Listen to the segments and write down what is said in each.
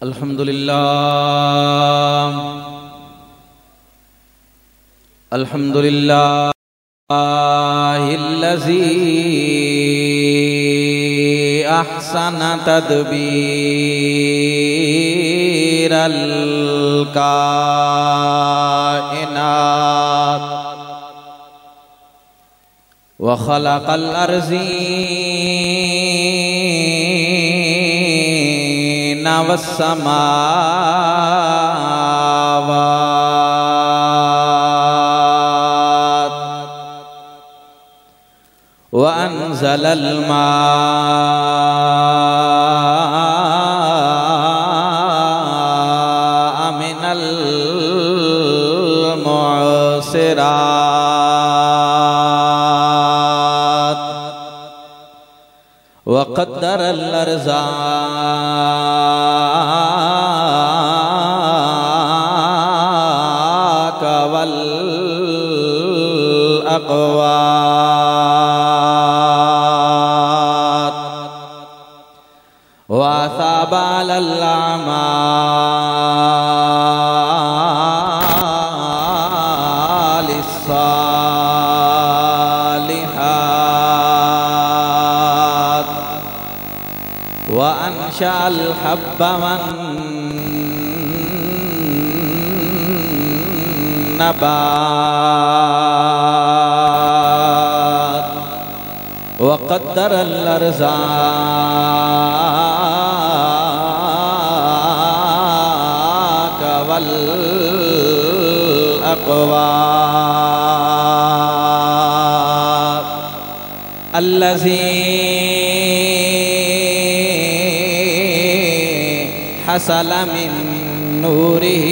الحمد لله الذي أحسن تدبير الكائنات وخلق الأرضين والسماوات وأنزل الماء من المعصرات وقدر الأرزاق والأقوات وأثاب على الأعمال الصالحات وأنشأ الحب والنبات وقدر الأرزاق والأقوات الذي حصل من نوره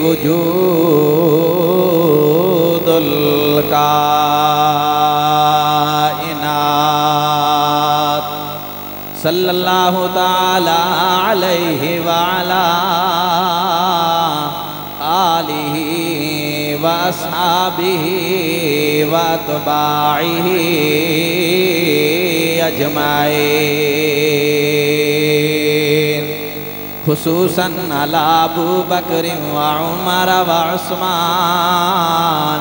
وجود الكائنات صلى الله تعالى عليه وعلى آله وأصحابه وأتباعه أجمعين خصوصاً على أبو بكر وعمر وعثمان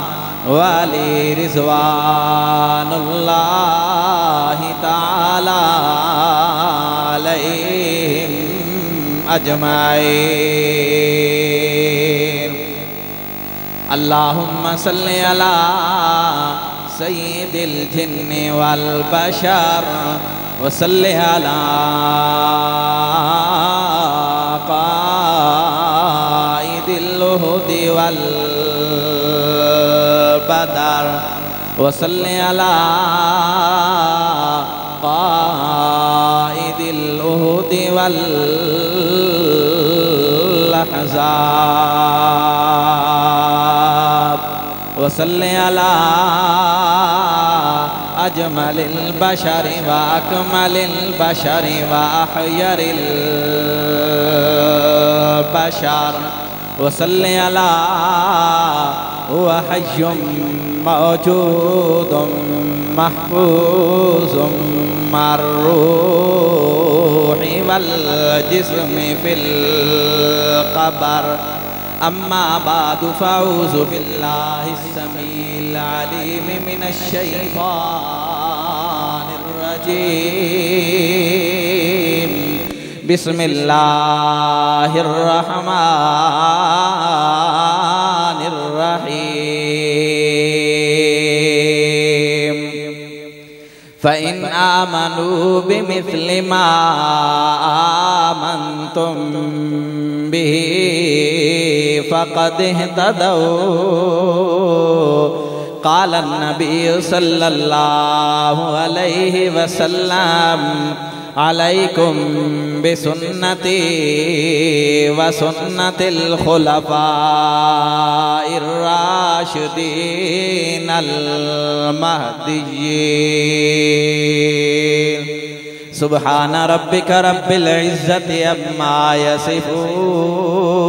وعلي رضوان الله تعالى عليهم أجمعين اللهم صل على سيد الجن والبشر وصل على قائد الأهد والبدر وصل على قائد الأهد والأحزاب وصل على أجمل البشر وأكمل البشر وأحير البشر وصل على هو حي موجود محفوظ مع الروح والجسم في القبر أما بعد فأعوذ بالله السميع العليم من الشيطان الرجيم بسم الله الرحمن الرحيم فإن آمنوا بمثل ما آمنتم به فقد اهتدوا قال النبي صلى الله عليه وسلم عليكم بسنتي وسنة الخلفاء الراشدين المهديين سبحان ربك رب العزة عما يصفون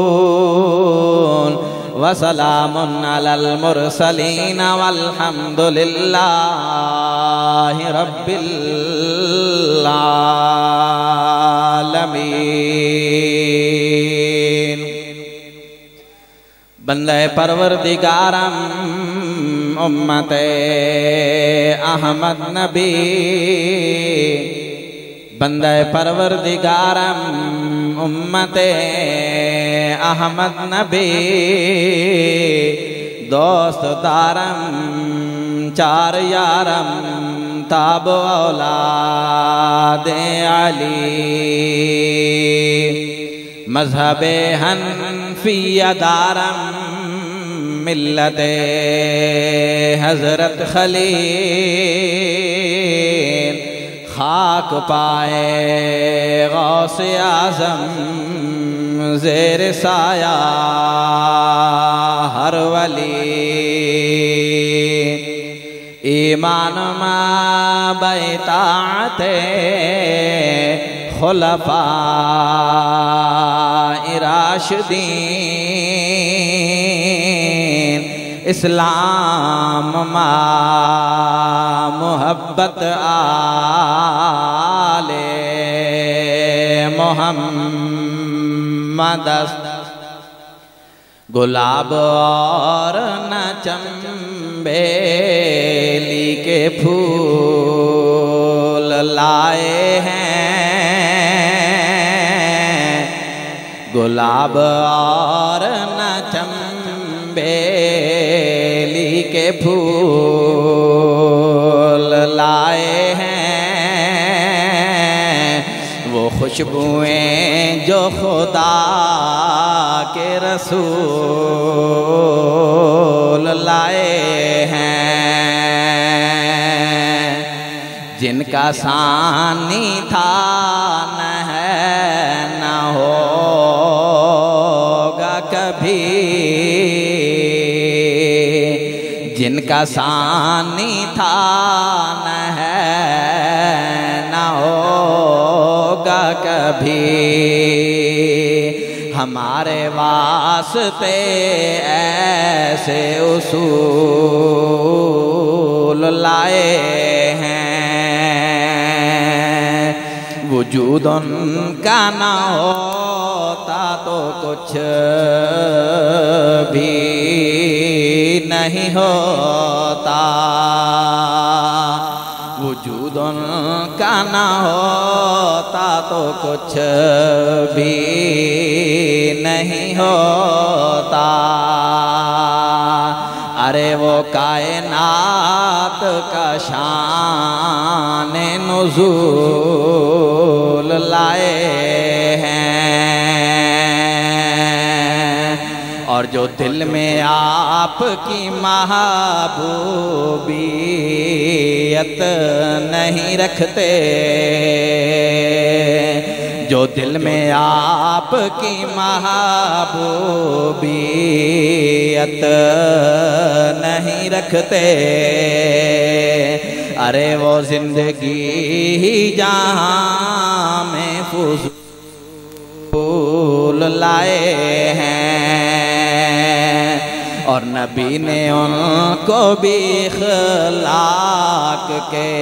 وسلام على المرسلين والحمد لله رب العالمين بندہ پروردگارم امت احمد نبی، بندہ پروردگارم امت احمد نبی، دوست دارم چار یارم تاب اولاد علی، مذہب حنفیہ دارم ملت حضرت خلیل، خاک پائے غوث اعظم زیر سایہ ہر ولی، ایمان ما بیطاعت خلفاء راشدین، اسلام ما محبت آل محمد، گلاب اور نہ چنبیلی کے پھول لائے ہیں، گلاب اور نہ چنبیلی کے پھول لائے ہیں، وہ خوشبوئیں جو خدا کے رسول لائے ہیں، جن کا ثانی تھا نہ ہے نہ ہوگا کبھی، جن کا ثانی تھا نہ ہے نہ ہوگا کبھی، ہمارے واسطے ایسے اصول لائے ہیں، وجود ان کا نہ ہوتا تو کچھ بھی نہیں ہوتا، وجود ان کا نہ ہوتا تو کچھ بھی نہیں ہوتا، ارے وہ کائنات کا شان نزول لائے ہیں، اور جو دل میں آپ کی محبوبیت نہیں رکھتے، جو دل میں آپ کی محبوبیت نہیں رکھتے، ارے وہ زندگی ہی جہاں میں فضول لائے ہیں، اور نبی نے ان کو بھی اخلاق کے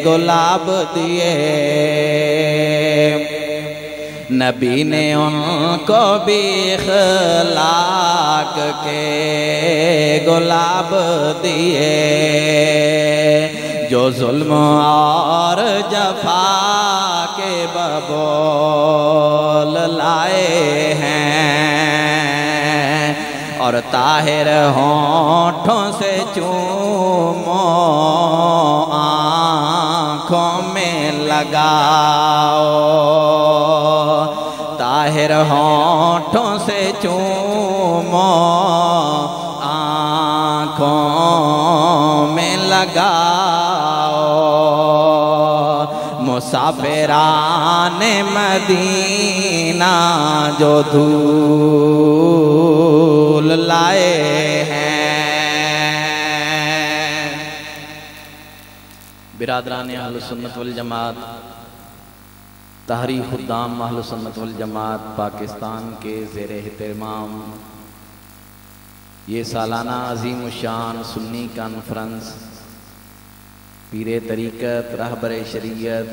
گلاب دیے، نبی نے ان کو بھی اخلاق کے گلاب دیے، جو ظلم اور جفا کے ببول لائے ہیں، اور طاہر ہونٹوں سے چومو آنکھوں میں لگاؤ، طاہر ہونٹوں سے چومو آنکھوں میں لگاؤ، مسافران مدینہ جو دھول لائے ہیں۔ برادران اہل سنت والجماعت، تحریک خدام اہل سنت والجماعت پاکستان کے زیر اہتمام یہ سالانہ عظیم الشان سنی کانفرنس پیر طریقت، رہبر شریعت،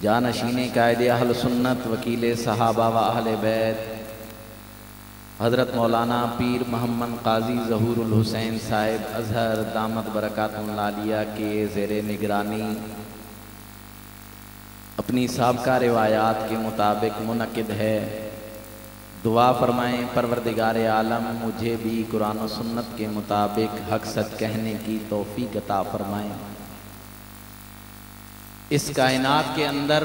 جانشین قائد اہل سنت، وکیل صحابہ و اہل بیت، حضرت مولانا پیر محمد قاضی ظہور الحسین صاحب ازہر دامت برکاتہ العالیہ کے زیر نگرانی اپنی سابقہ روایات کے مطابق منعقد ہے۔ دعا فرمائیں پروردگار عالم مجھے بھی قرآن و سنت کے مطابق حق سچ کہنے کی توفیق عطا فرمائیں۔ اس کائنات کے اندر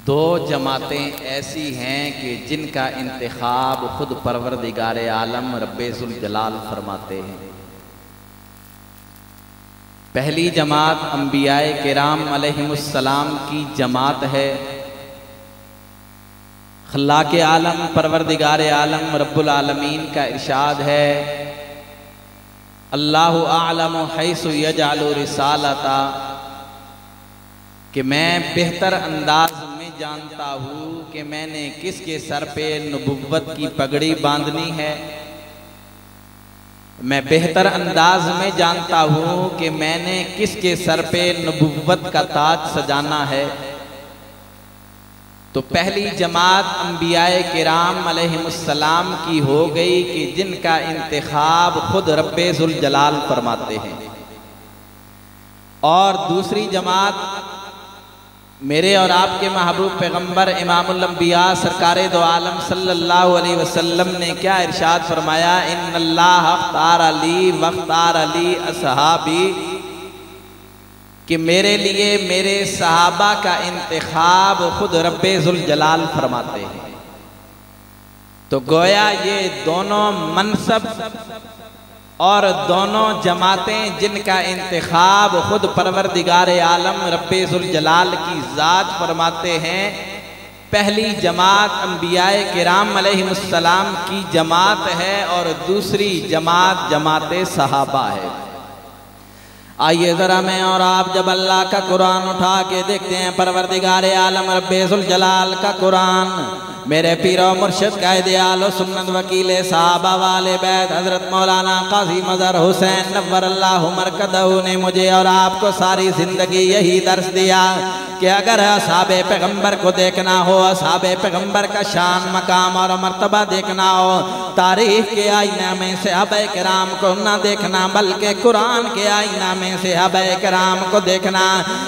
دو جماعتیں ایسی ہیں کہ جن کا انتخاب خود پروردگار عالم رب ذوالجلال فرماتے ہیں۔ پہلی جماعت انبیاء کرام علیہم السلام کی جماعت ہے۔ خلاق عالم پروردگار عالم رب العالمین کا ارشاد ہے اللہ اعلم حیث یجعل رسالتا، کہ میں بہتر انداز میں جانتا ہوں کہ میں نے کس کے سر پہ نبوت کی پگڑی باندھنی ہے۔ میں بہتر انداز میں جانتا ہوں کہ میں نے کس کے سر پہ نبوت کا تاج سجانا ہے۔ تو پہلی جماعت انبیاء کرام علیہم السلام کی ہو گئی کہ جن کا انتخاب خود رب ذوالجلال فرماتے ہیں، اور دوسری جماعت میرے اور آپ کے محبوب پیغمبر امام الانبیاء سرکار دو عالم صلی اللہ علیہ وسلم نے کیا ارشاد فرمایا، ان اللہ اختار لی واختار لی اصحابی، کہ میرے لیے میرے صحابہ کا انتخاب خود رب ذوالجلال فرماتے ہیں۔ تو گویا یہ دونوں منصب اور دونوں جماعتیں جن کا انتخاب خود پروردگار عالم رب ذوالجلال کی ذات فرماتے ہیں۔ پہلی جماعت انبیاء کرام علیہم السلام کی جماعت ہے اور دوسری جماعت جماعت صحابہ ہے۔ آئیے ذرا میں اور آپ جب اللہ کا قرآن اٹھا کے دیکھتے ہیں، پروردگار عالم رب ذوالجلال کا قرآن، میرے پیر و مرشد قائد اہل سنت وکیل صحابہ والے بیت حضرت مولانا قاضی مظہر حسین نور اللہ مرکزہ نے مجھے اور آپ کو ساری زندگی یہی درس دیا کہ اگر اصحاب پیغمبر کو دیکھنا ہو، اصحاب پیغمبر کا شان مقام اور مرتبہ دیکھنا ہو، تاریخ کے آئینہ میں صحابہ کرام کو نہ دیکھنا بلکہ قرآن کے آئینہ میں صحابہ کرام کو دیکھنا۔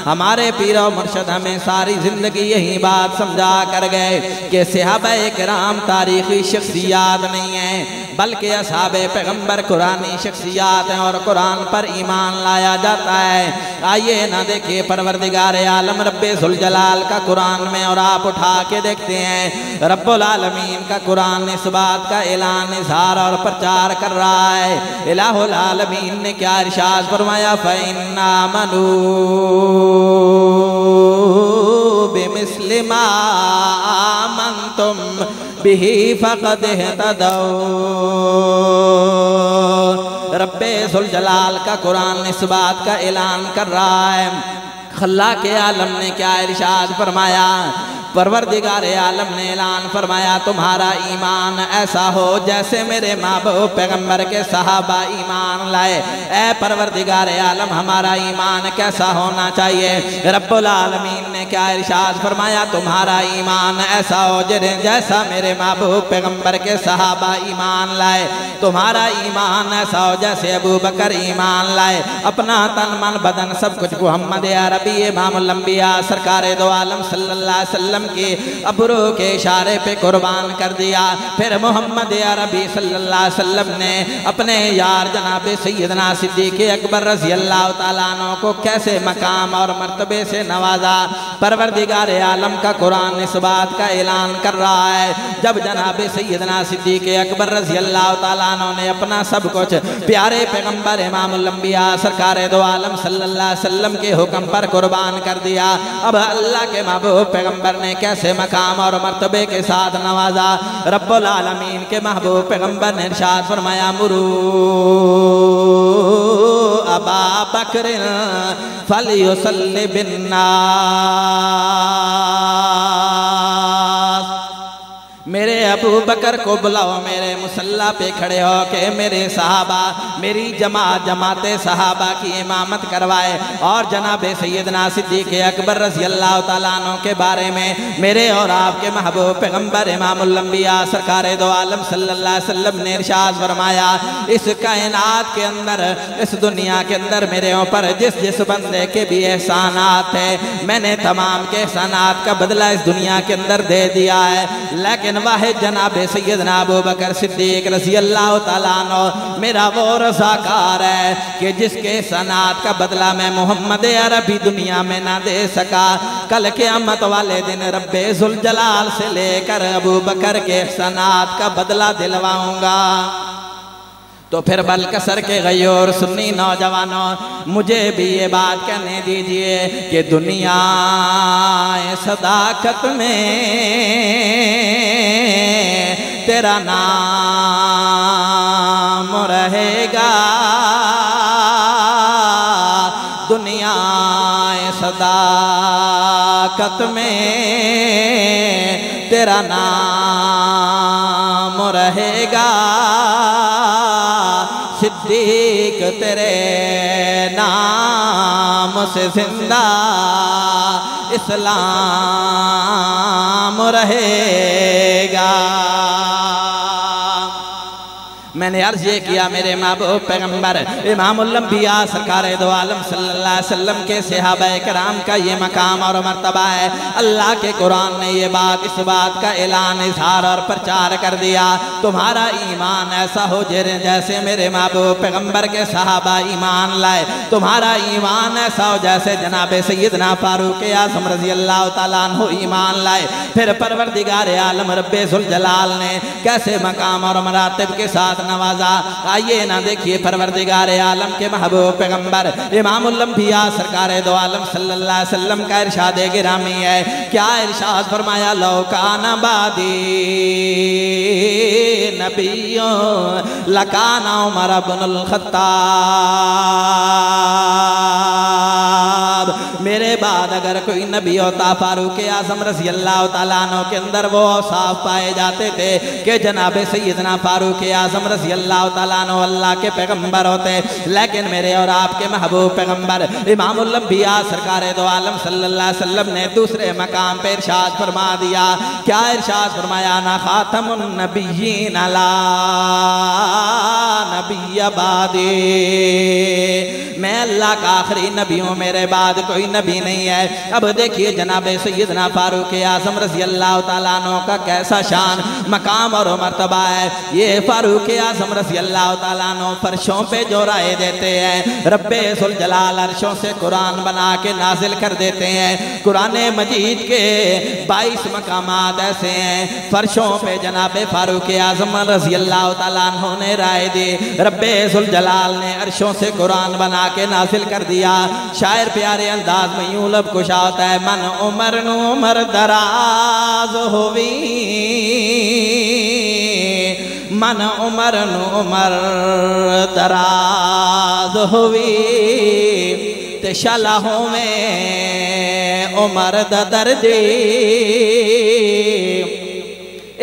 ہمارے پیر و مرشد ہمیں ساری زندگی یہی بات سمجھا کر گئے کہ صحابہ کرام تاریخی شخصیات نہیں ہیں بلکہ اصحاب پیغمبر قرآنی شخصیات ہیں اور قرآن پر ایمان لایا جاتا ہے۔ آئیے نہ دیکھیں پروردگار عالم رب ذوالجلال کا قرآن میں اور آپ اٹھا کے دیکھتے ہیں رب العالمین کا قرآن اس بات کا اعلان اظہار اور پرچار کر رہا ہے۔ الہ العالمین نے کیا ارشاد فرمایا، فَإِنْ آمَنُوا بِمِثْلِ مَا آمَنْتُمْ بِهِ فَقَدْ اهْتَدَوْا۔ رب ذوالجلال کا قرآن اس بات کا اعلان کر رہا ہے۔ خلاق عالم نے کیا ارشاد فرمایا، پروردگار عالم نے اعلان فرمایا تمہارا ایمان ایسا ہو جیسے میرے محبوب پیغمبر کے صحابہ ایمان لائے۔ اے پروردگار عالم ہمارا ایمان کیسا ہونا چاہیے؟ رب العالمین نے کیا ارشاد فرمایا، تمہارا ایمان ایسا ہو جیسا میرے محبوب پیغمبر کے صحابہ ایمان لائے۔ تمہارا ایمان ایسا ہو جیسے ابو بکر ایمان لائے، اپنا تن من بدن سب کچھ محمد عربی امام الانبیاء سرکار دو عالم صلی اللہ علیہ وسلم کی ابرو کے اشارے پہ قربان کر دیا۔ پھر محمد عربی صلی اللہ علیہ وسلم نے اپنے یار جناب سیدنا صدیق اکبر رضی اللہ تعالیٰ عنہ کو کیسے مقام اور مرتبے سے نوازا۔ پروردگار عالم کا قرآن اس بات کا اعلان کر رہا ہے، جب جناب سیدنا صدیق اکبر رضی اللہ تعالیٰ عنہ نے اپنا سب کچھ پیارے پیغمبر امام الانبیاء سرکار دو عالم صلی اللہ علیہ وسلم کے حکم پر قربان کر دیا، اب اللہ کے محبوب پیغمبر نے کیسے مقام اور مرتبے کے ساتھ نوازا۔ رب العالمین کے محبوب پیغمبر نے ارشاد فرمایا، مرو ابا بکر فلیصلی بالناس، میرے ابو بکر کو بلاؤ میرے مصلی پہ کھڑے ہو کہ میرے صحابہ میری جماعت صحابہ کی امامت کروائے، اور جناب سیدنا صدیق اکبر رضی اللہ تعالیٰ عنہ کے بارے میں میرے اور آپ کے محبوب پیغمبر امام الانبیاء سرکار دو عالم صلی اللہ علیہ وسلم نے ارشاد فرمایا، اس کائنات کے اندر، اس دنیا کے اندر میرے اوپر جس بندے کے بھی احسانات ہیں میں نے تمام کے احسانات کا بدلہ اس دنیا کے اندر دے دیا ہے، لیکن واحد جناب سیدنا ابو بکر صدیق رضی اللہ تعالیٰ عنہ میرا وہ رضاکار ہے کہ جس کے احسانات کا بدلہ میں محمد عربی دنیا میں نہ دے سکا، کل قیامت والے دن رب ذوالجلال سے لے کر ابو بکر کے احسانات کا بدلہ دلواؤں گا۔ تو پھر بلکسر کے غیور سنی نوجوانوں مجھے بھی یہ بات کہنے دیجئے کہ دنیا صداقت میں تیرا نام رہے گا، دنیا صداقت میں تیرا نام رہے گا، صدیق تیرے نام سے زندہ اسلام رہے گا۔ میں نے عرض یہ کیا میرے محبوب پیغمبر امام الانبیاء سرکار دو عالم صلی اللہ علیہ وسلم کے صحابہ کرام کا یہ مقام اور مرتبہ ہے، اللہ کے قرآن نے یہ بات اس بات کا اعلان اظہار اور پرچار کر دیا، تمہارا ایمان ایسا ہو جیسے میرے محبوب پیغمبر کے صحابہ ایمان لائے، تمہارا ایمان ایسا ہو جیسے جناب سیدنا فاروق اعظم رضی اللہ تعالیٰ عنہ ایمان لائے۔ پھر پروردگار عالم رب ذوالجلال نے کیسے مقام اور مراتب کے ساتھ نوازا، آئیے نہ دیکھیے پروردگار عالم کے محبوب پیغمبر امام الانبیاء سرکار دو عالم صلی اللہ علیہ وسلم کا ارشاد گرامی ہے، کیا ارشاد فرمایا، لو کان بعدی نبیوں لکان عمر بن الخطاب، میرے بعد اگر کوئی نبی ہوتا فاروق اعظم رضی اللہ تعالیٰ عنہ کے اندر وہ اوصاف پائے جاتے تھے کہ جناب سیدنا فاروق اعظم رضی اللہ تعالیٰ عنہ اللہ کے پیغمبر ہوتے، لیکن میرے اور آپ کے محبوب پیغمبر امام الانبیاء سرکار دو عالم صلی اللہ علیہ وسلم نے دوسرے مقام پہ ارشاد فرما دیا، کیا ارشاد فرمایا، نا خاتم النبیین لا نبی بعدی، میں اللہ کا آخری نبی ہوں، میرے بعد کوئی نبی نہیں ہے۔ اب دیکھیے جناب سیدنا فاروق اعظم رضی اللہ تعالیٰ عنہ کا کیسا شان مقام اور مرتبہ ہے، یہ فاروق اعظم رضی اللہ تعالیٰ عنہ فرشوں پہ جو رائے دیتے ہیں، رب ذوالجلال عرشوں سے قرآن بنا کے نازل کر دیتے ہیں، قرآن مجید کے 22 مقامات ایسے ہیں، فرشوں پہ جناب فاروق اعظم رضی اللہ تعالیٰ عنہ نے رائے دی، رب ذوالجلال نے عرشوں سے قرآن بنا کے نازل کر دیا۔ شاعر پیارے انداز میں یوں لب کشا ہوتا ہے، من عمر نو عمر دراز ہوئی، من عمر نو عمر دراز ہوئی، تے شلہوں میں عمر دا دردی،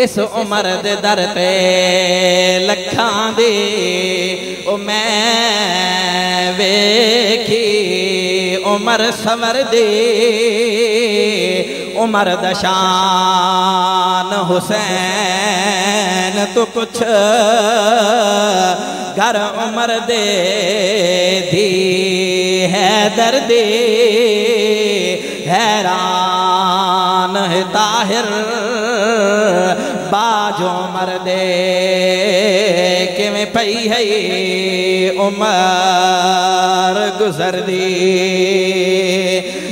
اس عمر دے در تے لکھاں دی، او میں ویکھی عمر سمر دی، عمر دا شان حسین تو کچھ گھر عمر دے دی ہے دردی، حیران ہے طاہر باج عمر دے کہ میں پئی ہے عمر گزر دی۔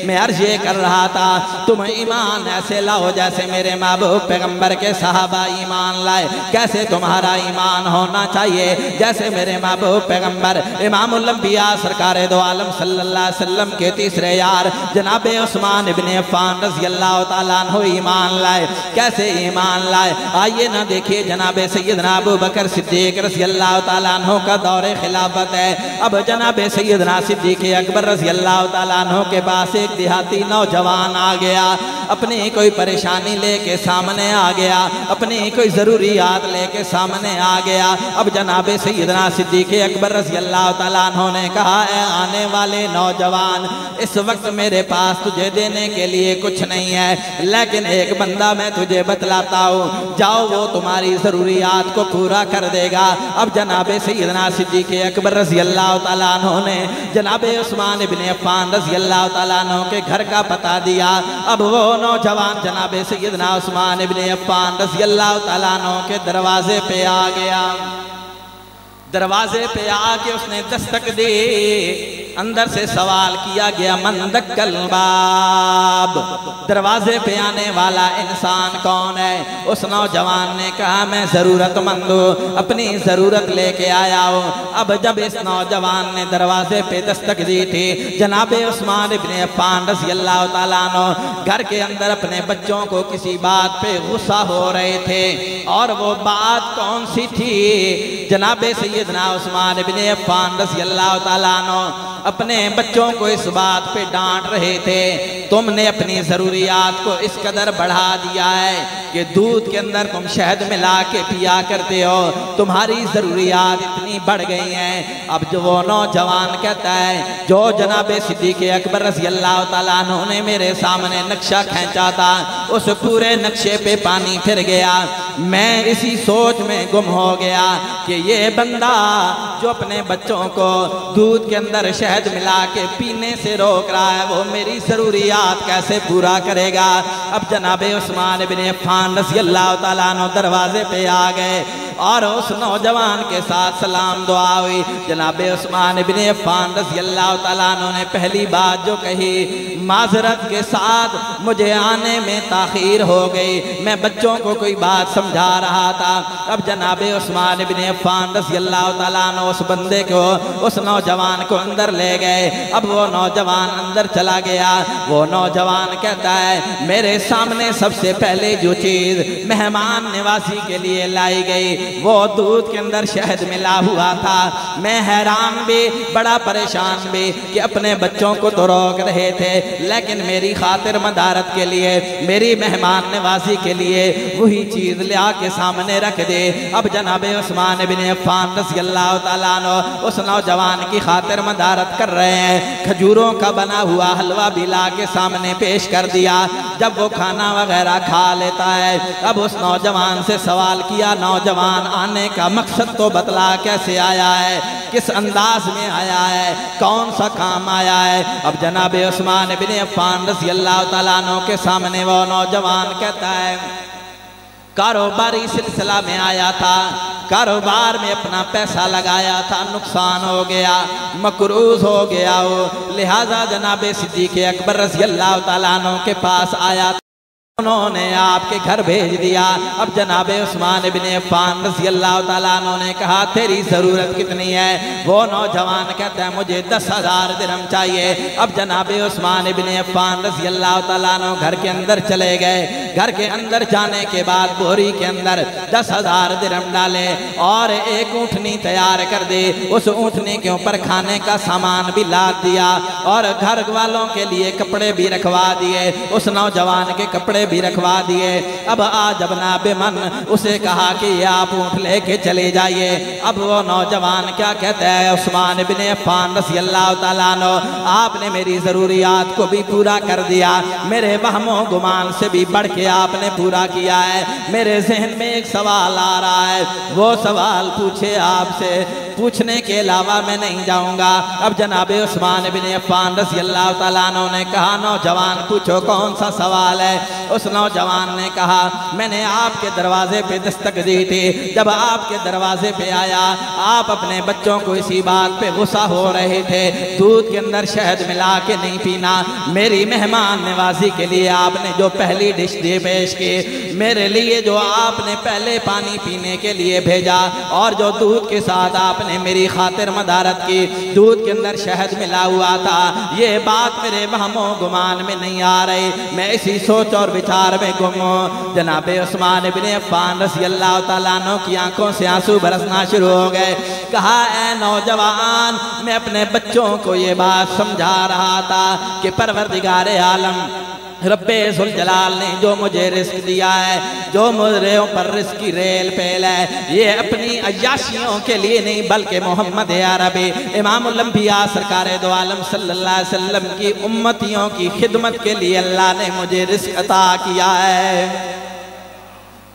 میں عرض یہ کر رہا تھا تم ایمان ایسے لاؤ جیسے میرے محبوب پیغمبر کے صحابہ ایمان لائے، کیسے تمہارا ایمان ہونا چاہیے جیسے میرے محبوب پیغمبر امام الانبیاء سرکار دو عالم صلی اللہ علیہ وسلم کے تیسرے یار جناب عثمان ابن عفان رضی اللہ تعالیٰ عنہ ایمان لائے، کیسے ایمان لائے، آئیے نہ دیکھیے جناب سیدنا ابو بکر صدیق رضی اللہ تعالیٰ عنہ کا دور خلافت ہے، اب جناب سیدنا صدیق اکبر رضی اللہ تعالیٰ عنہ کے پاس ایک دیہاتی نوجوان آ گیا، اپنی کوئی پریشانی لے کے سامنے آ گیا، اپنی کوئی ضروریات لے کے سامنے آ گیا۔ اب جناب سیدنا صدیق اکبر رضی اللہ تعالیٰ عنہ نے کہا، اے آنے والے نوجوان، اس وقت میرے پاس تجھے دینے کے لیے کچھ نہیں ہے، لیکن ایک بندہ میں تجھے بتلاتا ہوں، جاؤ وہ تمہاری ضروریات کو پورا کر دے گا۔ اب جناب سیدنا صدیق اکبر رضی اللہ تعالیٰ عنہ نے جناب عثمان بن عفان رضی اللہ تعالیٰ عنہ کے گھر کا پتہ دیا۔ اب وہ نوجوان جناب سیدنا عثمان بن عفان رضی اللہ تعالیٰ عنہ کے دروازے پہ آ گیا۔ دروازے پہ آ کے اس نے دستک دی، اندر سے سوال کیا گیا، من دقل باب، دروازے پہ آنے والا انسان کون ہے؟ اس نوجوان نے کہا، میں ضرورت مند ہوں، اپنی ضرورت لے کے آیا ہوں۔ اب جب اس نوجوان نے دروازے پہ دستک دی تھی، جناب عثمان بن عفان رضی اللہ تعالیٰ عنہ گھر کے اندر اپنے بچوں کو کسی بات پہ غصہ ہو رہے تھے، اور وہ بات کون سی تھی؟ جناب سیدنا عثمان بن عفان رضی اللہ تعالیٰ عنہ اپنے بچوں کو اس بات پہ ڈانٹ رہے تھے، تم نے اپنی ضروریات کو اس قدر بڑھا دیا ہے کہ دودھ کے اندر تم شہد ملا کے پیا کرتے ہو، تمہاری ضروریات اتنی بڑھ گئی ہیں۔ اب جو وہ نوجوان کہتا ہے، جو جناب صدیق اکبر رضی اللہ تعالیٰ عنہ نے میرے سامنے نقشہ کھینچا تھا، اس پورے نقشے پہ پانی پھر گیا۔ میں اسی سوچ میں گم ہو گیا کہ یہ بندہ جو اپنے بچوں کو دودھ کے اندر شہد ملا کے پینے سے روک رہا ہے، وہ میری ضروریات کیسے پورا کرے گا؟ اب جناب عثمان بن عفان رضی اللہ تعالیٰ عنہ دروازے پہ آ گئے، اور اس نوجوان کے ساتھ سلام دعا ہوئی۔ جناب عثمان بن عفان رضی اللہ تعالیٰ عنہ نے پہلی بات جو کہی، معذرت کے ساتھ مجھے آنے میں تاخیر ہو گئی، میں بچوں کو کوئی بات سمجھا رہا تھا۔ اب جناب عثمان بن عفان رضی اللہ تعالیٰ عنہ اس بندے کو، اس نوجوان کو اندر لے گئے۔ اب وہ نوجوان اندر چلا گیا۔ وہ نوجوان کہتا ہے، میرے سامنے سب سے پہلے جو چیز مہمان نوازی کے لیے لائی گئی، وہ دودھ کے اندر شہد ملا ہوا تھا۔ میں حیران بھی، بڑا پریشان بھی کہ اپنے بچوں کو تو روک رہے تھے، لیکن میری خاطر مدارت کے لیے، میری مہمان نوازی کے لیے وہی چیز لے آ کے سامنے رکھ دے۔ اب جناب عثمان بن عفان رضی اللہ تعالیٰ عنہ اس نوجوان کی خاطر مدارت کر رہے ہیں۔ کھجوروں کا بنا ہوا حلوہ بھی لا کے سامنے پیش کر دیا۔ جب وہ کھانا وغیرہ کھا لیتا ہے، اب اس نوجوان سے سوال کیا، نوجوان آنے کا مقصد تو بتلا، کیسے آیا ہے، کس انداز میں آیا ہے، کون سا کام آیا ہے؟ اب جناب عثمان بن عفان رضی اللہ تعالیٰ عنہ کے سامنے وہ نوجوان کہتا ہے، کاروباری سلسلہ میں آیا تھا، کاروبار میں اپنا پیسہ لگایا تھا، نقصان ہو گیا، مقروض ہو گیا ہو، لہٰذا جناب صدیق اکبر رضی اللہ تعالیٰ عنہ کے پاس آیا تھا، انہوں نے آپ کے گھر بھیج دیا۔ اب جناب عثمان بن عفان رضی اللہ تعالیٰ عنہ نے کہا، تیری ضرورت کتنی ہے؟ وہ نوجوان کہتا ہے، مجھے 10,000 درہم چاہیے۔ اب جناب عثمان بن عفان رضی اللہ تعالیٰ عنہ گھر کے اندر چلے گئے۔ گھر کے اندر جانے کے بعد بوری کے اندر 10,000 درہم ڈالے اور ایک اونٹنی تیار کر دی۔ اس اونٹنی کے اوپر کھانے کا سامان بھی لاد دیا اور گھر والوں کے لیے کپڑے بھی رکھوا دیے، اس نوجوان کے کپڑے بھی رکھوا دیے۔ اب آجبنا بمن، اسے کہا کہ یہ آپ اونٹ لے کے چلے جائیے۔ اب وہ نوجوان کیا کہتا ہے، عثمان بن عفان رضی اللہ تعالیٰ عنہ، آپ نے میری ضروریات کو بھی پورا کر دیا، میرے وہم و گمان سے بھی بڑھ کے آپ نے پورا کیا ہے۔ میرے ذہن میں ایک سوال آ رہا ہے، وہ سوال پوچھے آپ سے، پوچھنے کے علاوہ میں نہیں جاؤں گا۔ اب جناب عثمان بن عفان رضی اللہ تعالیٰ عنہ نے کہا، نوجوان پوچھو کون سا سوال ہے؟ اس نوجوان نے کہا، میں نے آپ کے دروازے پہ دستک دی تھی، جب آپ کے دروازے پہ آیا، آپ اپنے بچوں کو اسی بات پہ غصہ ہو رہے تھے، دودھ کے اندر شہد ملا کے نہیں پینا، میری مہمان نوازی کے لیے آپ نے جو پہلی ڈش دی لیے پیش کی، میرے لیے جو آپ نے پہلے پانی پینے کے لیے بھیجا اور جو دودھ کے ساتھ آپ نے میری خاطر مدارت کی، دودھ کے اندر شہد ملا ہوا تھا، یہ بات میرے وہم و گمان میں نہیں آ رہی، میں اسی سوچ اور بچار میں گم ہوں۔ جناب عثمان بن عفان رضی اللہ تعالیٰ عنہ کی آنکھوں سے آنسو برسنا شروع ہو گئے۔ کہا اے نوجوان، میں اپنے بچوں کو یہ بات سمجھا رہا تھا کہ پروردگار عالم رب ذوالجلال نے جو مجھے رزق دیا ہے، جو مجھے پر رزق کی ریل پیل ہے، یہ اپنی عیاشیوں کے لیے نہیں بلکہ محمد عربی امام الانبیاء سرکار دو عالم صلی اللہ علیہ وسلم کی امتیوں کی خدمت کے لیے اللہ نے مجھے رزق عطا کیا ہے۔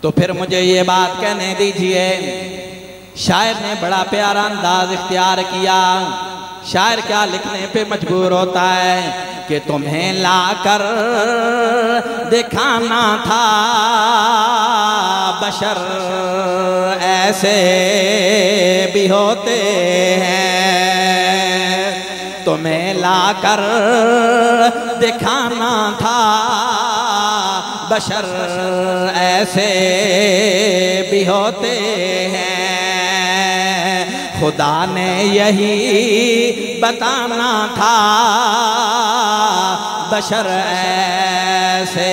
تو پھر مجھے یہ بات کہنے دیجئے، شاعر نے بڑا پیارا انداز اختیار کیا۔ شاعر کیا لکھنے پہ مجبور ہوتا ہے کہ تمہیں لا کر دکھانا تھا بشر ایسے بھی ہوتے ہیں، تمہیں لا کر دکھانا تھا بشر ایسے بھی ہوتے ہیں، خدا نے یہی بتانا تھا بشر ایسے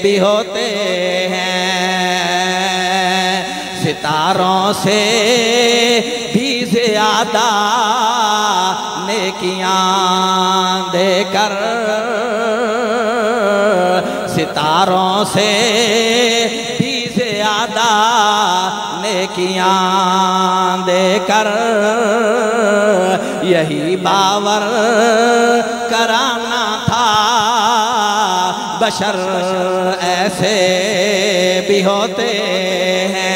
بھی ہوتے ہیں، ستاروں سے بھی زیادہ نیکیاں دے کر، ستاروں سے بھی زیادہ نیکیاں دے کر یہی باور کرانا تھا بشر ایسے بھی ہوتے ہیں۔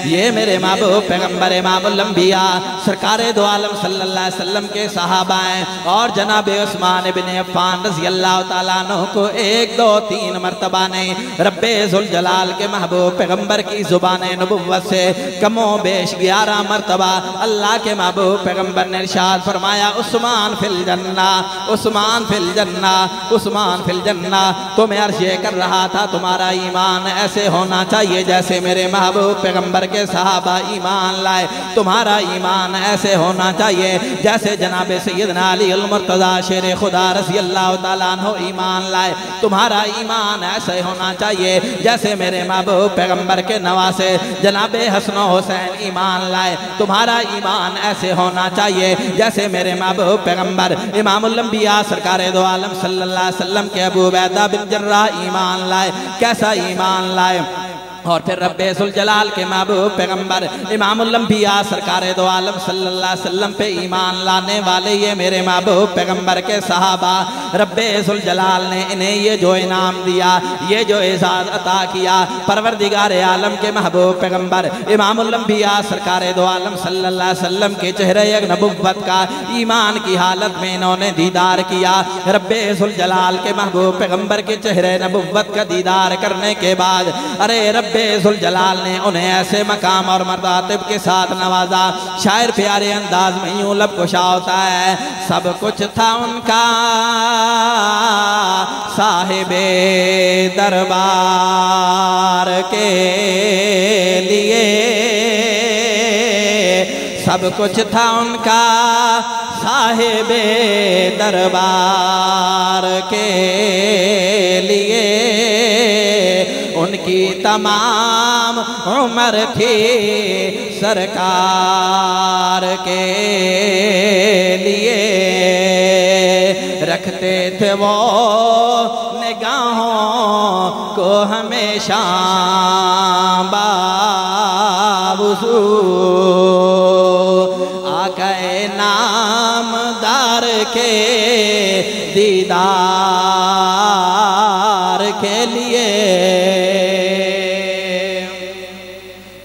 یہ میرے محبوب پیغمبر امام الانبیاء سرکار دو عالم صلی اللہ علیہ وسلم کے صحابہ ہیں، اور جناب عثمان بن عفان رضی اللہ تعالیٰ عنہ کو 1 2 3 مرتبہ نہیں، رب ذوالجلال کے محبوب پیغمبر کی زبان نبوت سے کم و بیش 11 مرتبہ اللہ کے محبوب پیغمبر نے ارشاد فرمایا، عثمان فی الجنہ، عثمان فی الجنہ، عثمان فی الجنہ۔ تو میں عرض یہ کر رہا تھا تمہارا ایمان ایسے ہونا چاہیے جیسے میرے محبوب پیغمبر کے صحابہ ایمان لائے، تمہارا ایمان ایسے ہونا چاہیے جیسے جناب سیدنا علی المرتضی شیر خدا رضی اللہ تعالیٰ عنہ ایمان لائے، تمہارا ایمان ایسے ہونا چاہیے جیسے میرے محبوب پیغمبر کے نواسے جناب حسن و حسین ایمان لائے، تمہارا ایمان ایسے ہونا چاہیے جیسے میرے محبوب پیغمبر امام الانبیاء سرکار دو عالم صلی اللہ علیہ وسلم کے ابو عبیدہ بن جراح ایمان لائے۔ کیسا ایمان لائے؟ اور پھر رب ذوالجلال کے محبوب پیغمبر امام الانبیاء سرکار دو عالم صلی اللہ علیہ وسلم پہ ایمان لانے والے یہ میرے محبوب پیغمبر کے صحابہ، رب ذوالجلال نے انہیں یہ جو انعام دیا، یہ جو اعزاز عطا کیا، پروردگار عالم کے محبوب پیغمبر امام الانبیاء سرکار دو عالم صلی اللہ علیہ وسلم کے چہرے نبوت کا ایمان کی حالت میں انہوں نے دیدار کیا۔ رب ذوالجلال کے محبوب پیغمبر کے چہرے نبوت کا دیدار کرنے کے بعد ارے رب ذوالجلال نے انہیں ایسے مقام اور مراتب کے ساتھ نوازا، شاعر پیارے انداز میں یوں لب کشا ہوتا ہے، سب کچھ تھا ان کا صاحب دربار کے لیے، سب کچھ تھا ان کا صاحب دربار کے لیے، ان کی تمام عمر تھی سرکار کے لیے، رکھتے تھے وہ نگاہوں کو ہمیشہ باوضو، آقا نامدار کے دیدار کے لیے۔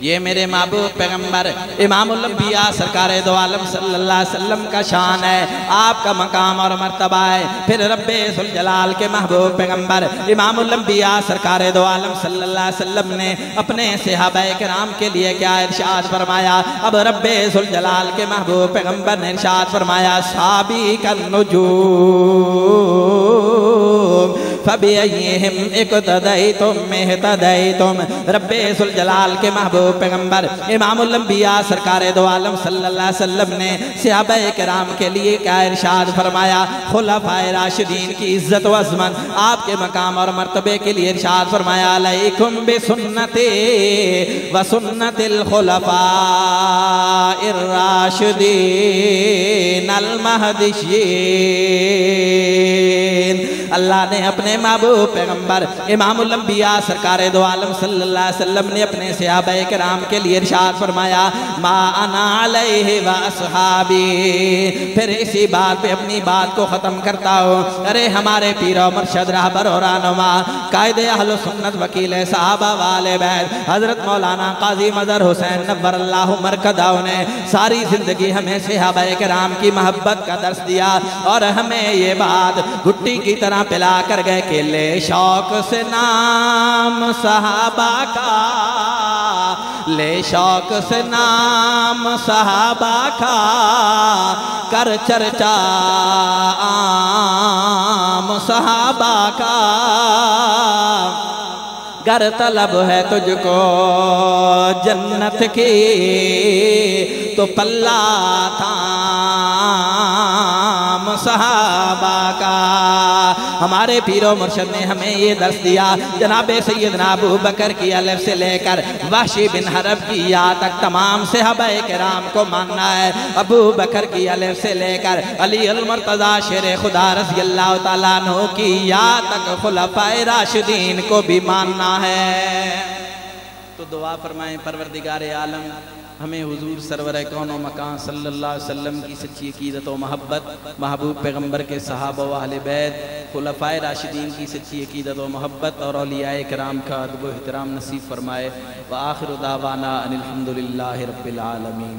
یہ میرے محبوب پیغمبر امام الانبیاء سرکار دو عالم صلی اللہ علیہ وسلم کا شان ہے، آپ کا مقام اور مرتبہ ہے۔ پھر رب ذوالجلال کے محبوب پیغمبر امام الانبیاء سرکار دو عالم صلی اللہ علیہ وسلم نے اپنے صحابہ کرام کے لیے کیا ارشاد فرمایا؟ اب رب ذوالجلال کے محبوب پیغمبر نے ارشاد فرمایا، سابق النجوم فَبِأَيِّهِمْ اِقْتَدَيْتُمْ اهْتَدَيْتُمْ۔ رب ذوالجلال کے محبوب پیغمبر امام الانبیاء سرکار دو عالم صلی اللہ علیہ وسلم نے صحابہ کرام کے لیے کیا ارشاد فرمایا؟ خلفائے راشدین کی عزت و عظمت، آپ کے مقام اور مرتبے کے لیے ارشاد فرمایا علیکم بسنتی و سنت الخلفاء الراشدین المہدیین۔ اللہ نے اپنے محبوب پیغمبر امام الانبیاء سرکار دو عالم صلی اللہ علیہ وسلم نے اپنے صحابہ کرام کے لیے ارشاد فرمایا ما انا علیہ و اصحابی۔ پھر اسی بات پہ اپنی بات کو ختم کرتا ہوں، ارے ہمارے پیر و مرشد رہبر و رہنما قائد اہل سنت وکیل صحابہ والے بیت حضرت مولانا قاضی مظہر حسین نور اللہ مرکزہ نے ساری زندگی ہمیں صحابہ کرام کی محبت کا درس دیا، اور ہمیں یہ بات گھٹی کی طرح پلا کر گئے کہ لے شوق سے نام صحابہ کا، لے شوق سے نام صحابہ کا، کر چرچا عام صحابہ کا، گر طلب ہے تجھ کو جنت کی تو پلہ تھام صحابہ کا۔ ہمارے پیر و مرشد نے ہمیں یہ درس دیا، جناب سیدنا ابو بکر کی الف سے لے کر وحشی بن حرب کی یا تک تمام صحابہ کرام کو ماننا ہے، ابو بکر کی الف سے لے کر علی المرتضی شیر خدا رضی اللہ تعالیٰ عنہ کی یا تک خلفائے راشدین کو بھی ماننا ہے۔ تو دعا فرمائیں پروردگار عالم ہمیں حضور سرور کون و مکان صلی اللہ علیہ وسلم کی سچی عقیدت و محبت، محبوب پیغمبر کے صحابہ و اہل بیت خلفائے راشدین کی سچی عقیدت و محبت اور اولیاء کرام کا ادب و احترام نصیب فرمائے۔ وآخر دعوانا ان الحمدللہ رب العالمین۔